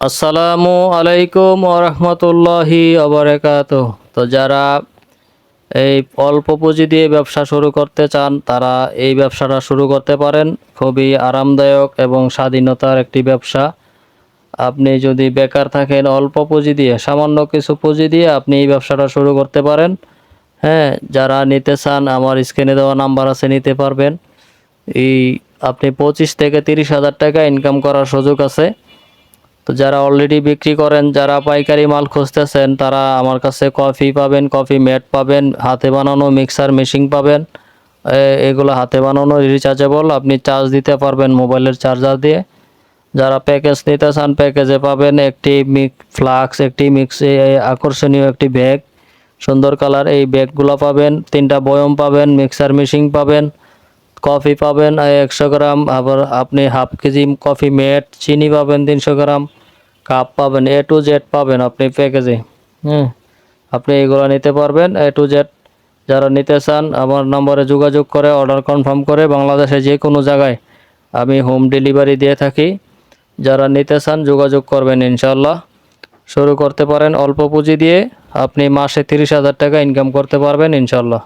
আসসালামু আলাইকুম ওরহমতুল্লাহি ওবারাকাতুহ। তো যারা এই অল্প পুঁজি দিয়ে ব্যবসা শুরু করতে চান তারা এই ব্যবসাটা শুরু করতে পারেন। খুবই আরামদায়ক এবং স্বাধীনতার একটি ব্যবসা। আপনি যদি বেকার থাকেন, অল্প পুঁজি দিয়ে, সামান্য কিছু পুঁজি দিয়ে আপনি এই ব্যবসাটা শুরু করতে পারেন। হ্যাঁ, যারা নিতে চান আমার স্ক্রিনে দেওয়া নাম্বার আছে, নিতে পারবেন। এই আপনি 25 থেকে 30 হাজার টাকা ইনকাম করার সুযোগ আছে। তো যারা অলরেডি বিক্রি করেন, যারা পাইকারি মাল খুঁজতেছেন, তারা আমার কাছে কফি পাবেন, কফি ম্যাট পাবেন, হাতে বানানো মিক্সার মেশিন পাবেন। এগুলো হাতে বানানো, রিচার্জেবল, আপনি চার্জ দিতে পারবেন মোবাইলের চার্জার দিয়ে। যারা প্যাকেজ নিতে চান, প্যাকেজে পাবেন একটি ফ্লাক্স, একটি আকর্ষণীয় একটি ব্যাগ, সুন্দর কালার। এই ব্যাগগুলো পাবেন, 3টা বয়ম পাবেন, মিক্সার মেশিন পাবেন, কফি পাবেন 100 গ্রাম, আবার আপনি হাফ কেজি কফি মেট, চিনি পাবেন 300 গ্রাম, কাপ পাবেন, A to Z পাবেন আপনি প্যাকেজে। আপনি এগুলো নিতে পারবেন A to Z। যারা নিতে চান আমার নম্বরে যোগাযোগ করে অর্ডার কনফার্ম করে বাংলাদেশে যে কোনো জায়গায় আমি হোম ডেলিভারি দিয়ে থাকি। যারা নিতে চান যোগাযোগ করবেন, ইনশাল্লাহ শুরু করতে পারেন। অল্প পুঁজি দিয়ে আপনি মাসে 30 হাজার টাকা ইনকাম করতে পারবেন ইনশাল্লাহ।